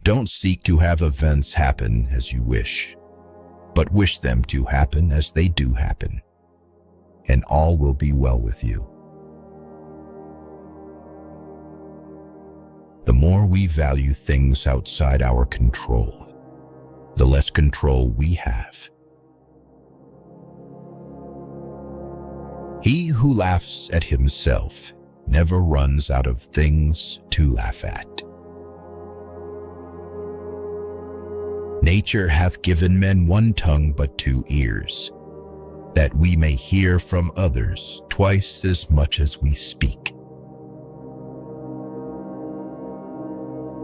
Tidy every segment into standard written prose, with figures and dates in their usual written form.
Don't seek to have events happen as you wish, but wish them to happen as they do happen, and all will be well with you. The more we value things outside our control, the less control we have. He who laughs at himself never runs out of things to laugh at. Nature hath given men one tongue but two ears, that we may hear from others twice as much as we speak.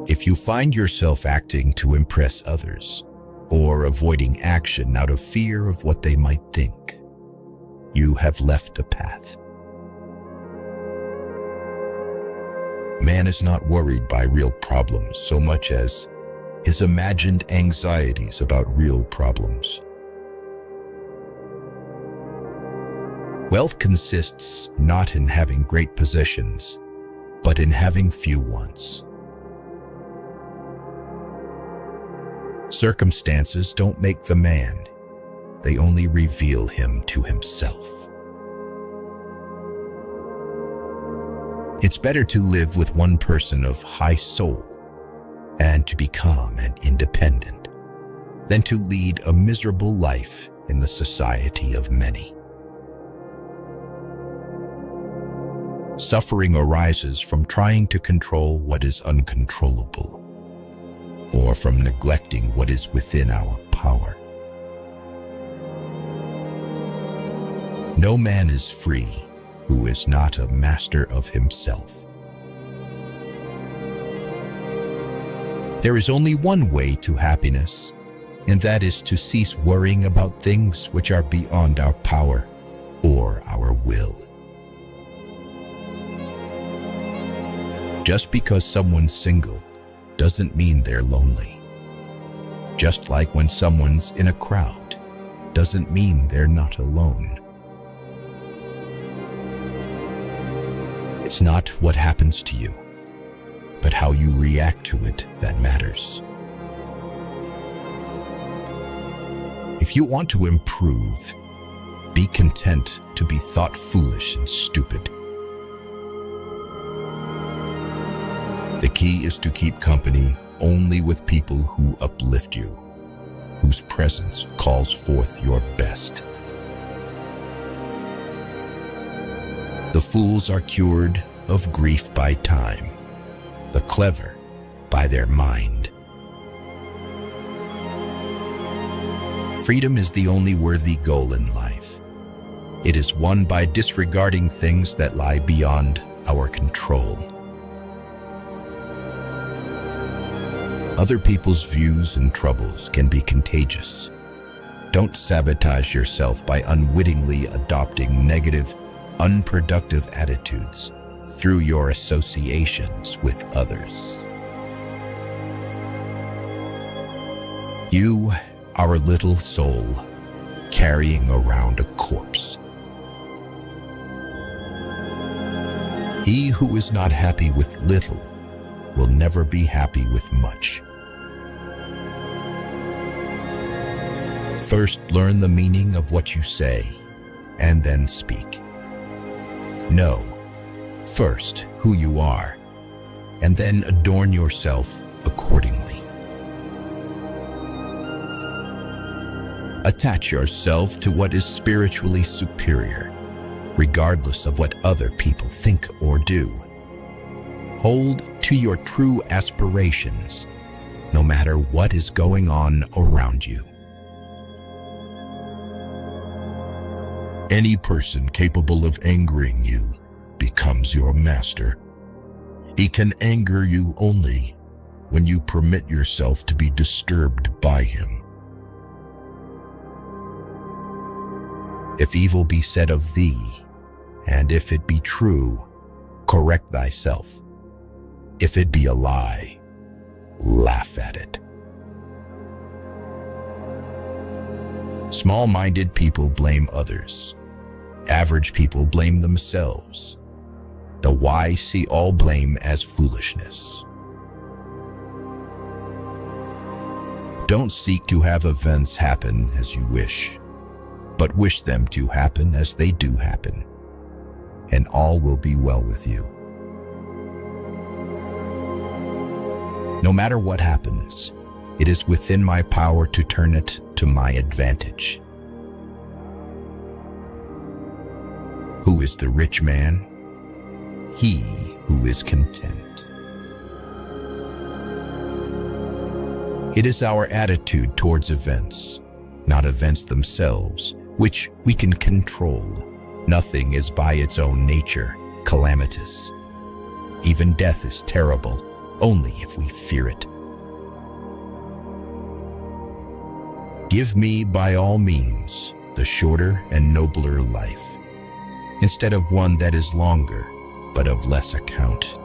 If you find yourself acting to impress others, or avoiding action out of fear of what they might think, you have left a path. Man is not worried by real problems so much as his imagined anxieties about real problems. Wealth consists not in having great possessions, but in having few ones. Circumstances don't make the man, they only reveal him to himself. It's better to live with one person of high soul and to be calm and independent than to lead a miserable life in the society of many. Suffering arises from trying to control what is uncontrollable, or from neglecting what is within our power. No man is free who is not a master of himself. There is only one way to happiness, and that is to cease worrying about things which are beyond our power or our will. Just because someone's single doesn't mean they're lonely. Just like when someone's in a crowd doesn't mean they're not alone. It's not what happens to you, but how you react to it that matters. If you want to improve, be content to be thought foolish and stupid. The key is to keep company only with people who uplift you, whose presence calls forth your best. The fools are cured of grief by time, the clever by their mind. Freedom is the only worthy goal in life. It is won by disregarding things that lie beyond our control. Other people's views and troubles can be contagious. Don't sabotage yourself by unwittingly adopting negative, unproductive attitudes through your associations with others. You are a little soul carrying around a corpse. He who is not happy with little will never be happy with much. First, learn the meaning of what you say, and then speak. Know, first, who you are, and then adorn yourself accordingly. Attach yourself to what is spiritually superior, regardless of what other people think or do. Hold to your true aspirations, no matter what is going on around you. Any person capable of angering you becomes your master. He can anger you only when you permit yourself to be disturbed by him. If evil be said of thee, and if it be true, correct thyself. If it be a lie, laugh at it. Small-minded people blame others. Average people blame themselves. The wise see all blame as foolishness. Don't seek to have events happen as you wish, but wish them to happen as they do happen, and all will be well with you. No matter what happens, it is within my power to turn it to my advantage. Who is the rich man? He who is content. It is our attitude towards events, not events themselves, which we can control. Nothing is by its own nature calamitous. Even death is terrible, only if we fear it. Give me, by all means, the shorter and nobler life, instead of one that is longer, but of less account.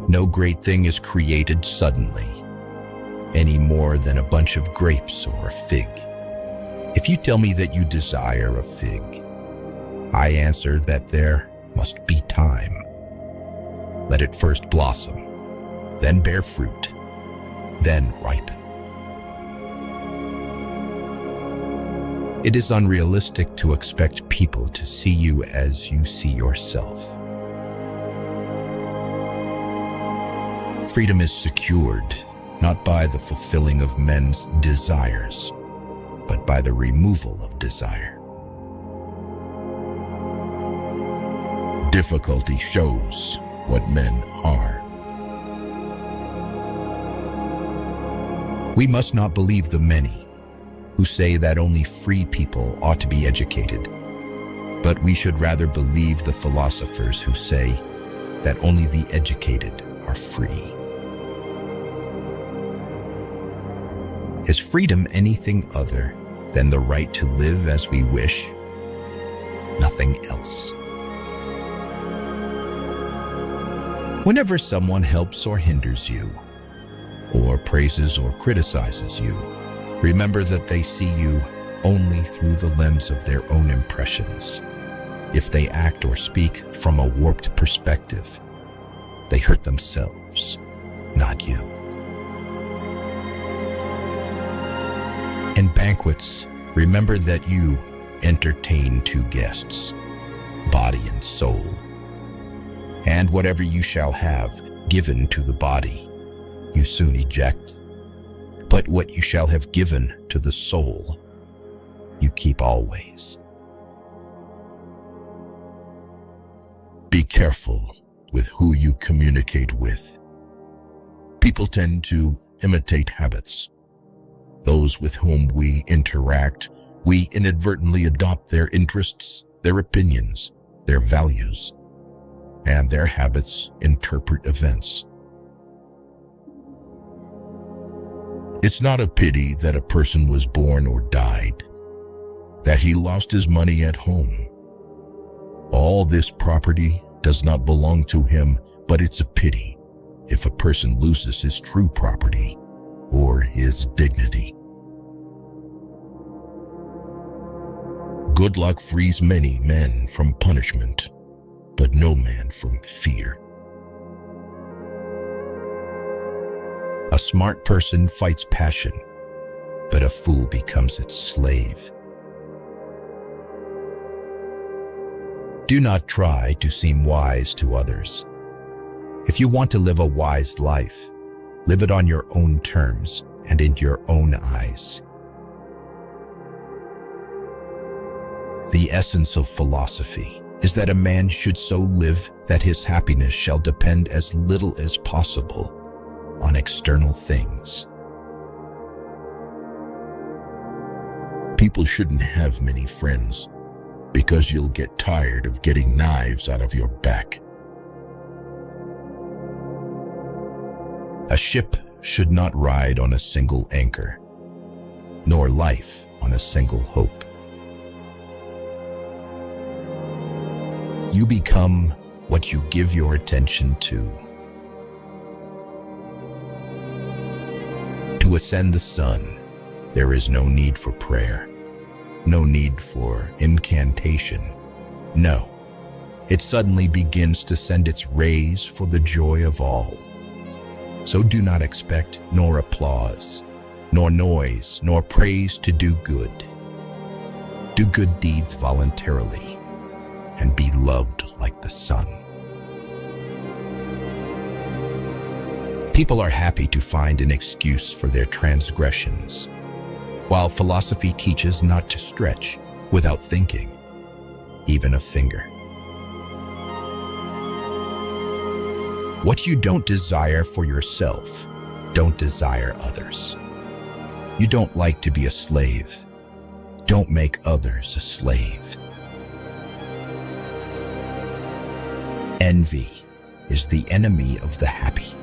No great thing is created suddenly, any more than a bunch of grapes or a fig. If you tell me that you desire a fig, I answer that there must be time. Let it first blossom, then bear fruit, then ripen. It is unrealistic to expect people to see you as you see yourself. Freedom is secured not by the fulfilling of men's desires, but by the removal of desire. Difficulty shows what men are. We must not believe the many who say that only free people ought to be educated, but we should rather believe the philosophers who say that only the educated are free. Is freedom anything other than the right to live as we wish? Nothing else. Whenever someone helps or hinders you, or praises or criticizes you, remember that they see you only through the lens of their own impressions. If they act or speak from a warped perspective, they hurt themselves, not you. In banquets, remember that you entertain two guests, body and soul. And whatever you shall have given to the body, you soon eject. But what you shall have given to the soul, you keep always. Be careful with who you communicate with. People tend to imitate habits. Those with whom we interact, we inadvertently adopt their interests, their opinions, their values, and their habits interpret events. It's not a pity that a person was born or died, that he lost his money at home. All this property does not belong to him, but it's a pity if a person loses his true property or his dignity. Good luck frees many men from punishment, but no man from fear. A smart person fights passion, but a fool becomes its slave. Do not try to seem wise to others. If you want to live a wise life, live it on your own terms and in your own eyes. The essence of philosophy is that a man should so live that his happiness shall depend as little as possible on external things. People shouldn't have many friends because you'll get tired of getting knives out of your back. A ship should not ride on a single anchor, nor life on a single hope. You become what you give your attention to. To ascend the sun, there is no need for prayer, no need for incantation. No, it suddenly begins to send its rays for the joy of all. So do not expect nor applause, nor noise, nor praise to do good. Do good deeds voluntarily, and be loved like the sun. People are happy to find an excuse for their transgressions, while philosophy teaches not to stretch without thinking, even a finger. What you don't desire for yourself, don't desire others. You don't like to be a slave. Don't make others a slave. Envy is the enemy of the happy.